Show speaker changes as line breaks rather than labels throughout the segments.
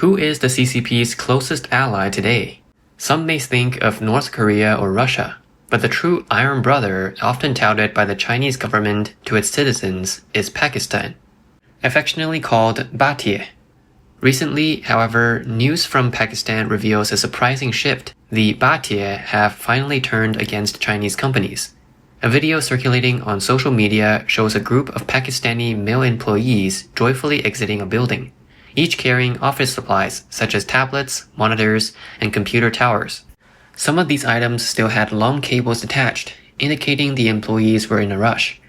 Who is the CCP's closest ally today? Some may think of North Korea or Russia, but the true Iron Brother often touted by the Chinese government to its citizens is Pakistan, affectionately called Batie. Recently, however, news from Pakistan reveals a surprising shift. The Batie have finally turned against Chinese companies. A video circulating on social media shows a group of Pakistani male employees joyfully exiting a building, each carrying office supplies such as tablets, monitors, and computer towers. Some of these items still had long cables attached, indicating the employees were in a rush.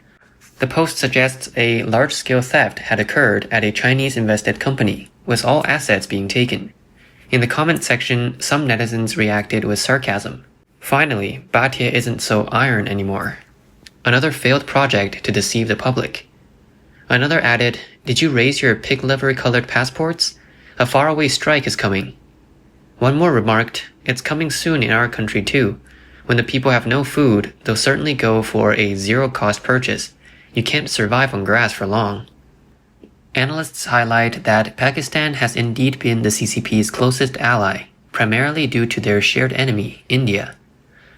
The post suggests a large-scale theft had occurred at a Chinese-invested company, with all assets being taken. In the comment section, some netizens reacted with sarcasm. Finally, Batie isn't so iron anymore. Another failed project to deceive the public. Another added, "Did you raise your pig liver-colored passports? A faraway strike is coming." One more remarked, "It's coming soon in our country too. When the people have no food, they'll certainly go for a zero-cost purchase. You can't survive on grass for long." Analysts highlight that Pakistan has indeed been the CCP's closest ally, primarily due to their shared enemy, India.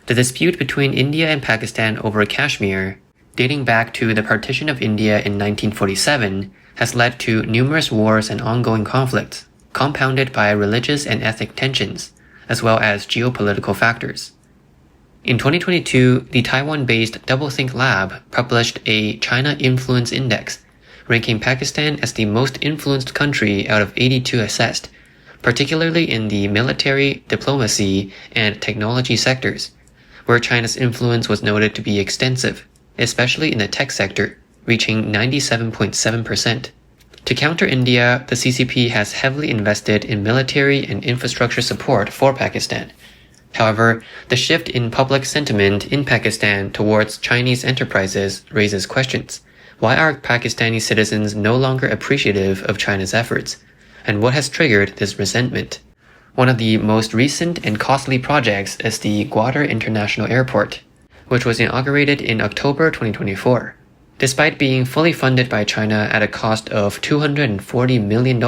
The dispute between India and Pakistan over Kashmir, dating back to the partition of India in 1947, has led to numerous wars and ongoing conflicts, compounded by religious and ethnic tensions, as well as geopolitical factors. In 2022, the Taiwan-based Doublethink Lab published a China Influence Index, ranking Pakistan as the most influenced country out of 82 assessed, particularly in the military, diplomacy, and technology sectors, where China's influence was noted to be extensive, especially in the tech sector, reaching 97.7%. To counter India, the CCP has heavily invested in military and infrastructure support for Pakistan. However, the shift in public sentiment in Pakistan towards Chinese enterprises raises questions. Why are Pakistani citizens no longer appreciative of China's efforts? And what has triggered this resentment? One of the most recent and costly projects is the Gwadar International Airport, which was inaugurated in October 2024. Despite being fully funded by China at a cost of $240 million,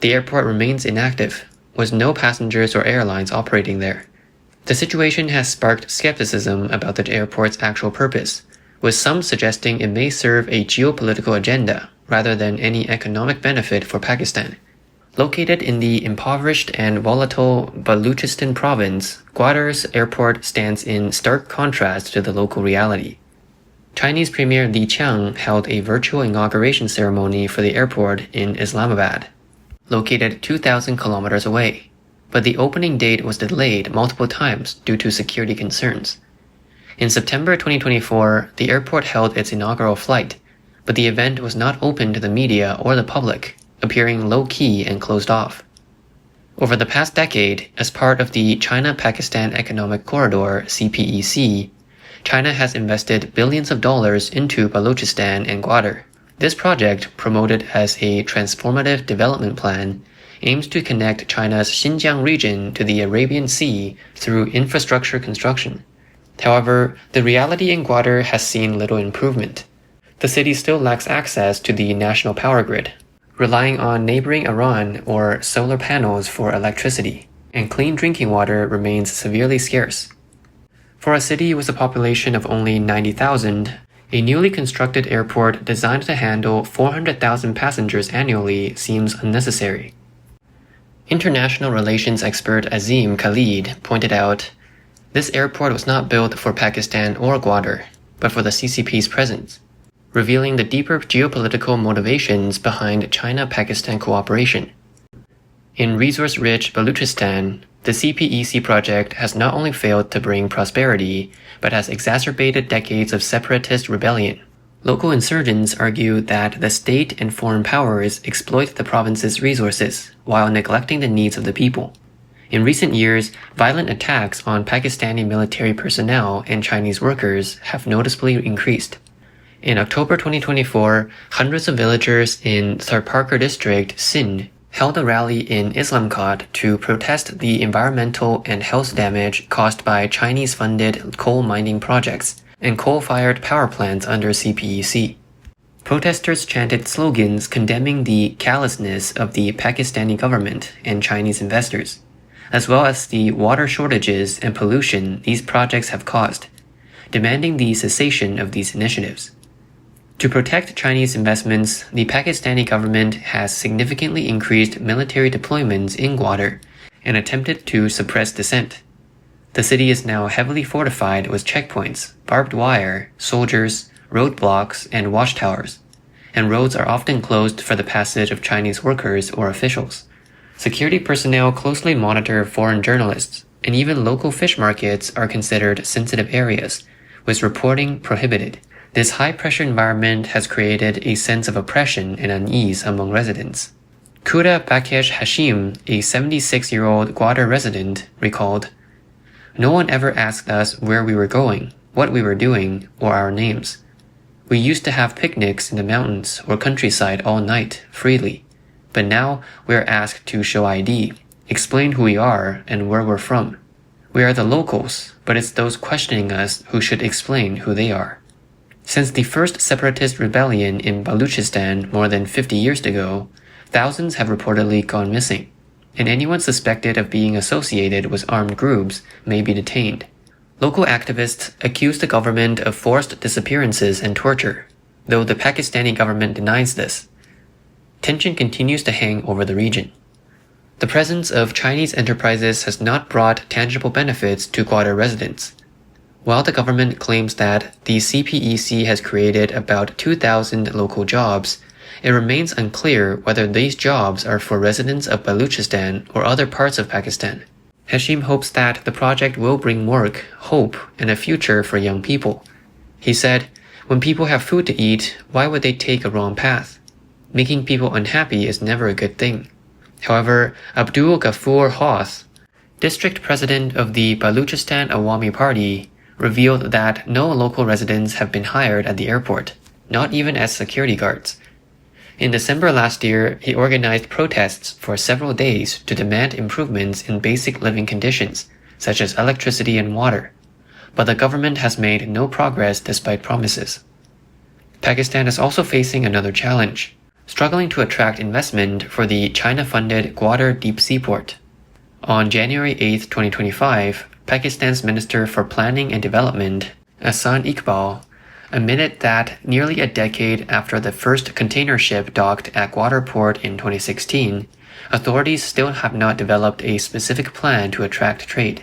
the airport remains inactive, with no passengers or airlines operating there. The situation has sparked skepticism about the airport's actual purpose, with some suggesting it may serve a geopolitical agenda rather than any economic benefit for Pakistan. Located in the impoverished and volatile Baluchistan province, Gwadar's airport stands in stark contrast to the local reality. Chinese Premier Li Qiang held a virtual inauguration ceremony for the airport in Islamabad, located 2,000 kilometers away, but the opening date was delayed multiple times due to security concerns. In September 2024, the airport held its inaugural flight, but the event was not open to the media or the public, appearing low-key and closed off. Over the past decade, as part of the China-Pakistan Economic Corridor (CPEC), China has invested billions of dollars into Balochistan and Gwadar. This project, promoted as a transformative development plan, aims to connect China's Xinjiang region to the Arabian Sea through infrastructure construction. However, the reality in Gwadar has seen little improvement. The city still lacks access to the national power grid, relying on neighboring Iran or solar panels for electricity, and clean drinking water remains severely scarce. For a city with a population of only 90,000, a newly constructed airport designed to handle 400,000 passengers annually seems unnecessary. International relations expert Azim Khalid pointed out, "This airport was not built for Pakistan or Gwadar, but for the CCP's presence," revealing the deeper geopolitical motivations behind China-Pakistan cooperation. In resource-rich Baluchistan, the CPEC project has not only failed to bring prosperity, but has exacerbated decades of separatist rebellion. Local insurgents argue that the state and foreign powers exploit the province's resources while neglecting the needs of the people. In recent years, violent attacks on Pakistani military personnel and Chinese workers have noticeably increased. In October 2024, hundreds of villagers in Tharparkar district, Sindh, held a rally in Islamabad to protest the environmental and health damage caused by Chinese-funded coal mining projects and coal-fired power plants under CPEC. Protesters chanted slogans condemning the callousness of the Pakistani government and Chinese investors, as well as the water shortages and pollution these projects have caused, demanding the cessation of these initiatives. To protect Chinese investments, the Pakistani government has significantly increased military deployments in Gwadar and attempted to suppress dissent. The city is now heavily fortified with checkpoints, barbed wire, soldiers, roadblocks, and watchtowers, and roads are often closed for the passage of Chinese workers or officials. Security personnel closely monitor foreign journalists, and even local fish markets are considered sensitive areas, with reporting prohibited. This high-pressure environment has created a sense of oppression and unease among residents. Kuda Bakesh Hashim, a 76-year-old Gwadar resident, recalled, "No one ever asked us where we were going, what we were doing, or our names. We used to have picnics in the mountains or countryside all night, freely. But now we are asked to show ID, explain who we are and where we're from. We are the locals, but it's those questioning us who should explain who they are." Since the first separatist rebellion in Baluchistan more than 50 years ago, thousands have reportedly gone missing, and anyone suspected of being associated with armed groups may be detained. Local activists accuse the government of forced disappearances and torture, though the Pakistani government denies this. Tension continues to hang over the region. The presence of Chinese enterprises has not brought tangible benefits to Gwadar residents. While the government claims that the CPEC has created about 2,000 local jobs, it remains unclear whether these jobs are for residents of Baluchistan or other parts of Pakistan. Hashim hopes that the project will bring work, hope, and a future for young people. He said, "When people have food to eat, why would they take a wrong path? Making people unhappy is never a good thing." However, Abdul Ghafoor Hoth, district president of the Baluchistan Awami Party, revealed that no local residents have been hired at the airport, not even as security guards. In December last year, he organized protests for several days to demand improvements in basic living conditions, such as electricity and water, but the government has made no progress despite promises. Pakistan is also facing another challenge, struggling to attract investment for the China-funded Gwadar Deep Sea Port. On January 8, 2025, Pakistan's Minister for Planning and Development, Ahsan Iqbal, admitted that nearly a decade after the first container ship docked at Gwadar Port in 2016, authorities still have not developed a specific plan to attract trade.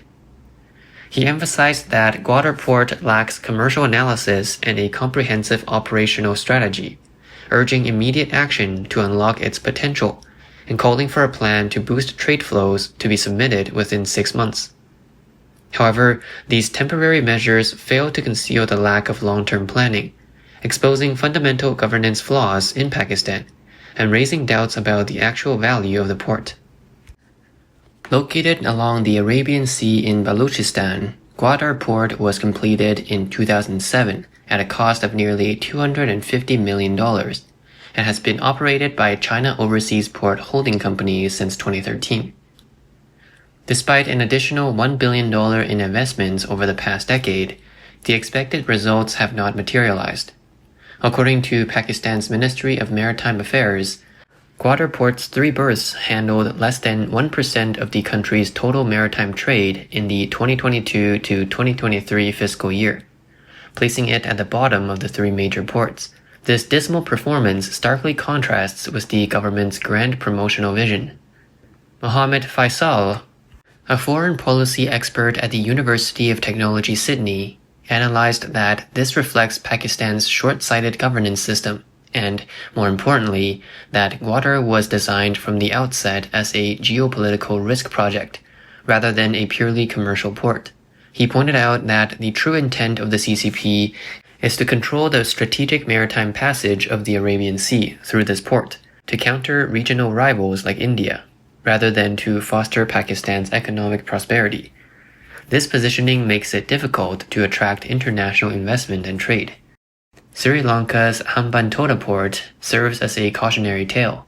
He emphasized that Gwadar Port lacks commercial analysis and a comprehensive operational strategy, urging immediate action to unlock its potential, and calling for a plan to boost trade flows to be submitted within 6 months. However, these temporary measures fail to conceal the lack of long-term planning, exposing fundamental governance flaws in Pakistan and raising doubts about the actual value of the port. Located along the Arabian Sea in Baluchistan, Gwadar Port was completed in 2007 at a cost of nearly $250 million and has been operated by China Overseas Port Holding Company since 2013. Despite an additional $1 billion in investments over the past decade, the expected results have not materialized. According to Pakistan's Ministry of Maritime Affairs, Gwadar Port's 3 berths handled less than 1% of the country's total maritime trade in the 2022 to 2023 fiscal year, placing it at the bottom of the 3 major ports. This dismal performance starkly contrasts with the government's grand promotional vision. Mohammed Faisal, a foreign policy expert at the University of Technology Sydney, analyzed that this reflects Pakistan's short-sighted governance system and, more importantly, that Gwadar was designed from the outset as a geopolitical risk project, rather than a purely commercial port. He pointed out that the true intent of the CCP is to control the strategic maritime passage of the Arabian Sea through this port, to counter regional rivals like India, rather than to foster Pakistan's economic prosperity. This positioning makes it difficult to attract international investment and trade. Sri Lanka's Hambantota port serves as a cautionary tale.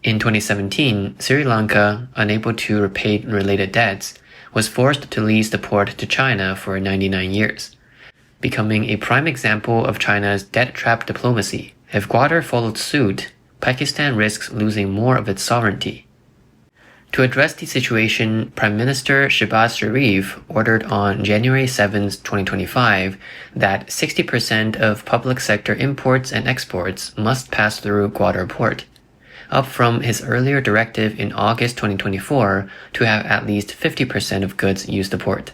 In 2017, Sri Lanka, unable to repay related debts, was forced to lease the port to China for 99 years, becoming a prime example of China's debt trap diplomacy If Gwadar followed suit, Pakistan risks losing more of its sovereignty. To address the situation, Prime Minister Shehbaz Sharif ordered on January 7, 2025, that 60% of public sector imports and exports must pass through Gwadar port, up from his earlier directive in August 2024 to have at least 50% of goods use the port.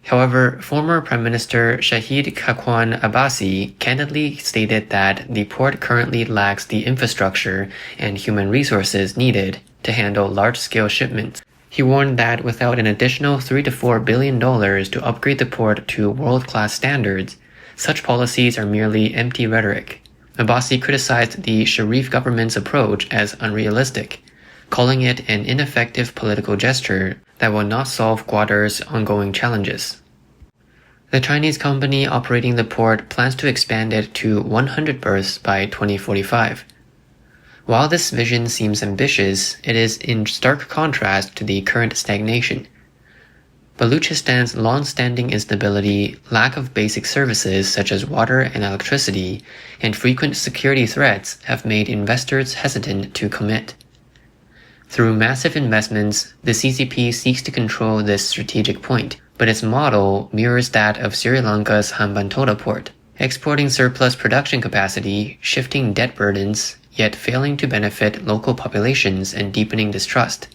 However, former Prime Minister Shahid Khaqan Abbasi candidly stated that the port currently lacks the infrastructure and human resources needed to handle large-scale shipments. He warned that without an additional $3 to $4 billion to upgrade the port to world-class standards, such policies are merely empty rhetoric. Abbasi criticized the Sharif government's approach as unrealistic, calling it an ineffective political gesture that will not solve Gwadar's ongoing challenges. The Chinese company operating the port plans to expand it to 100 berths by 2045. While this vision seems ambitious, it is in stark contrast to the current stagnation. Baluchistan's long-standing instability, lack of basic services such as water and electricity, and frequent security threats have made investors hesitant to commit. Through massive investments, the CCP seeks to control this strategic point, but its model mirrors that of Sri Lanka's Hambantota port, exporting surplus production capacity, shifting debt burdens, yet failing to benefit local populations and deepening distrust.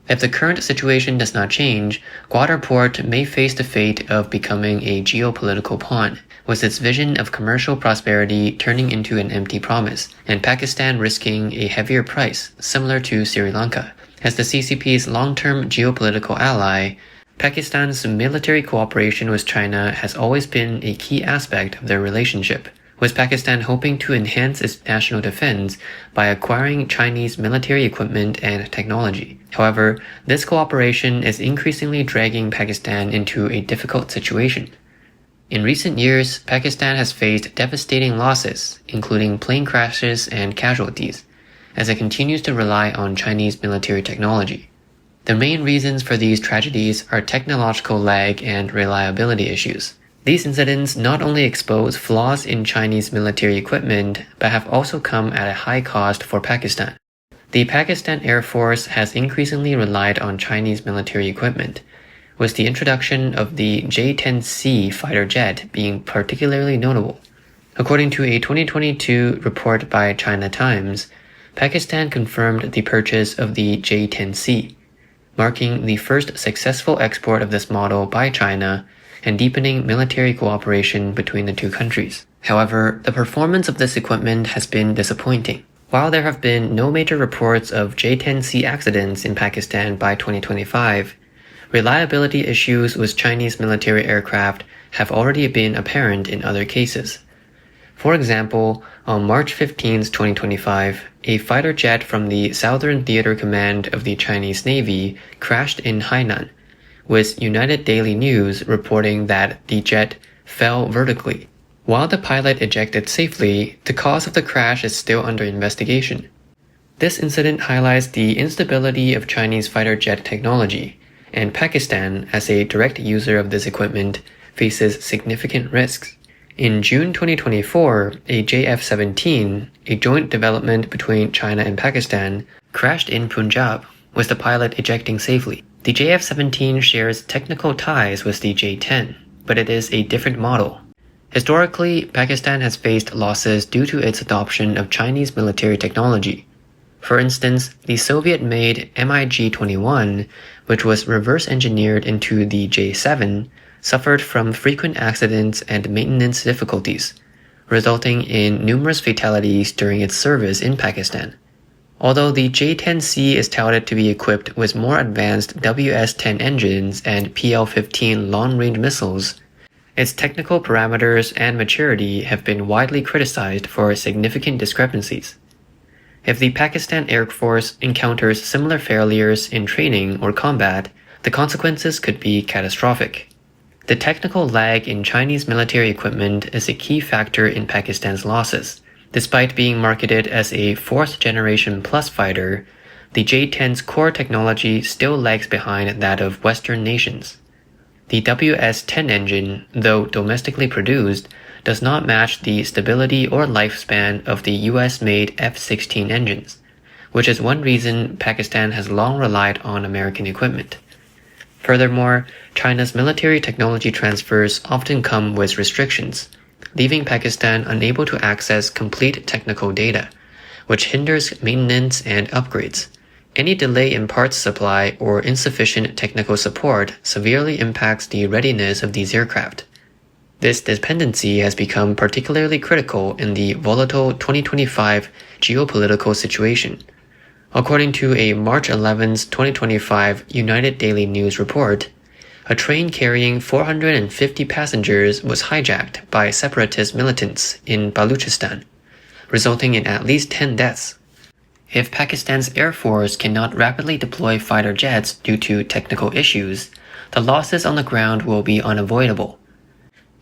If the current situation does not change, Gwadar Port may face the fate of becoming a geopolitical pawn, with its vision of commercial prosperity turning into an empty promise, and Pakistan risking a heavier price, similar to Sri Lanka. As the CCP's long-term geopolitical ally, Pakistan's military cooperation with China has always been a key aspect of their relationship, with Pakistan hoping to enhance its national defense by acquiring Chinese military equipment and technology. However, this cooperation is increasingly dragging Pakistan into a difficult situation. In recent years, Pakistan has faced devastating losses, including plane crashes and casualties, as it continues to rely on Chinese military technology. The main reasons for these tragedies are technological lag and reliability issues. These incidents not only expose flaws in Chinese military equipment, but have also come at a high cost for Pakistan. The Pakistan Air Force has increasingly relied on Chinese military equipment, with the introduction of the J-10C fighter jet being particularly notable. According to a 2022 report by China Times, Pakistan confirmed the purchase of the J-10C, marking the first successful export of this model by China and deepening military cooperation between the two countries. However, the performance of this equipment has been disappointing. While there have been no major reports of J-10C accidents in Pakistan by 2025, reliability issues with Chinese military aircraft have already been apparent in other cases. For example, on March 15, 2025, a fighter jet from the Southern Theater Command of the Chinese Navy crashed in Hainan, with United Daily News reporting that the jet fell vertically. While the pilot ejected safely, the cause of the crash is still under investigation. This incident highlights the instability of Chinese fighter jet technology, and Pakistan, as a direct user of this equipment, faces significant risks. In June 2024, a JF-17, a joint development between China and Pakistan, crashed in Punjab, with the pilot ejecting safely. The JF-17 shares technical ties with the J-10, but it is a different model. Historically, Pakistan has faced losses due to its adoption of Chinese military technology. For instance, the Soviet-made MiG-21, which was reverse-engineered into the J-7, suffered from frequent accidents and maintenance difficulties, resulting in numerous fatalities during its service in Pakistan. Although the J-10C is touted to be equipped with more advanced WS-10 engines and PL-15 long-range missiles, its technical parameters and maturity have been widely criticized for significant discrepancies. If the Pakistan Air Force encounters similar failures in training or combat, the consequences could be catastrophic. The technical lag in Chinese military equipment is a key factor in Pakistan's losses. Despite being marketed as a fourth-generation plus fighter, the J-10's core technology still lags behind that of Western nations. The WS-10 engine, though domestically produced, does not match the stability or lifespan of the US-made F-16 engines, which is one reason Pakistan has long relied on American equipment. Furthermore, China's military technology transfers often come with restrictions, leaving Pakistan unable to access complete technical data, which hinders maintenance and upgrades. Any delay in parts supply or insufficient technical support severely impacts the readiness of these aircraft. This dependency has become particularly critical in the volatile 2025 geopolitical situation. According to a March 11, 2025 United Daily News report, a train carrying 450 passengers was hijacked by separatist militants in Balochistan, resulting in at least 10 deaths. If Pakistan's Air Force cannot rapidly deploy fighter jets due to technical issues, the losses on the ground will be unavoidable.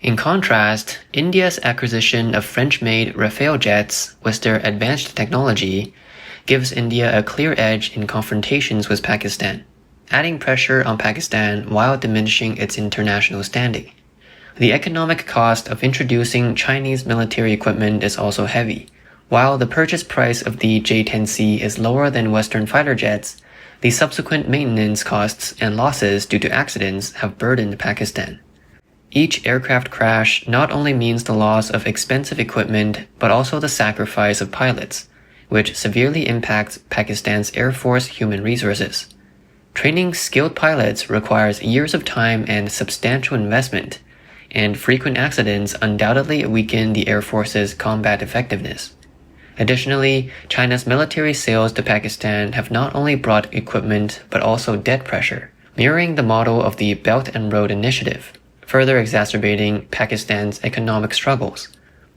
In contrast, India's acquisition of French-made Rafale jets with their advanced technology gives India a clear edge in confrontations with Pakistan, adding pressure on Pakistan while diminishing its international standing. The economic cost of introducing Chinese military equipment is also heavy. While the purchase price of the J-10C is lower than Western fighter jets, the subsequent maintenance costs and losses due to accidents have burdened Pakistan. Each aircraft crash not only means the loss of expensive equipment, but also the sacrifice of pilots, which severely impacts Pakistan's Air Force human resources. Training skilled pilots requires years of time and substantial investment, and frequent accidents undoubtedly weaken the Air Force's combat effectiveness. Additionally, China's military sales to Pakistan have not only brought equipment but also debt pressure, mirroring the model of the Belt and Road Initiative, further exacerbating Pakistan's economic struggles.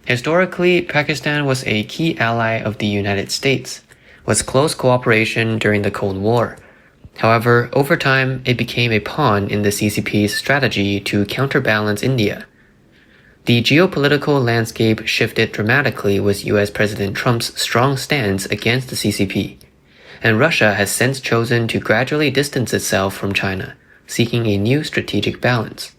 Historically, Pakistan was a key ally of the United States, with close cooperation during the Cold War. However, over time, it became a pawn in the CCP's strategy to counterbalance India. The geopolitical landscape shifted dramatically with US President Trump's strong stance against the CCP, and Russia has since chosen to gradually distance itself from China, seeking a new strategic balance.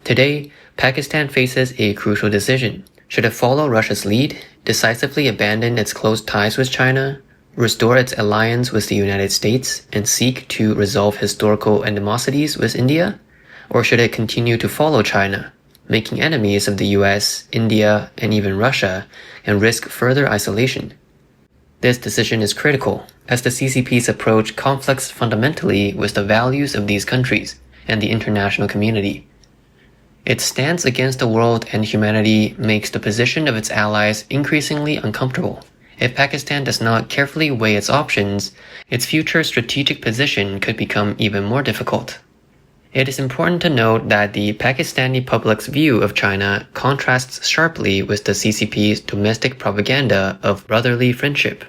Today, Pakistan faces a crucial decision. Should it follow Russia's lead, decisively abandon its close ties with China, restore its alliance with the United States, and seek to resolve historical animosities with India? Or should it continue to follow China, making enemies of the US, India, and even Russia, and risk further isolation? This decision is critical, as the CCP's approach conflicts fundamentally with the values of these countries and the international community. Its stance against the world and humanity makes the position of its allies increasingly uncomfortable. If Pakistan does not carefully weigh its options, its future strategic position could become even more difficult. It is important to note that the Pakistani public's view of China contrasts sharply with the CCP's domestic propaganda of brotherly friendship.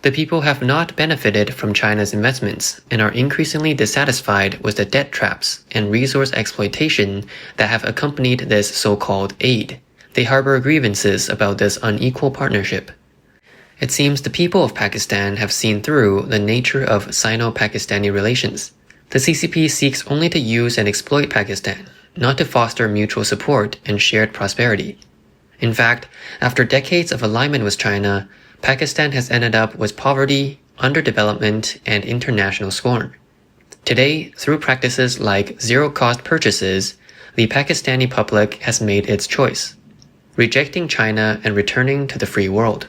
The people have not benefited from China's investments and are increasingly dissatisfied with the debt traps and resource exploitation that have accompanied this so-called aid. They harbor grievances about this unequal partnership. It seems the people of Pakistan have seen through the nature of Sino-Pakistani relations. The CCP seeks only to use and exploit Pakistan, not to foster mutual support and shared prosperity. In fact, after decades of alignment with China, Pakistan has ended up with poverty, underdevelopment, and international scorn. Today, through practices like zero-cost purchases, the Pakistani public has made its choice, rejecting China and returning to the free world.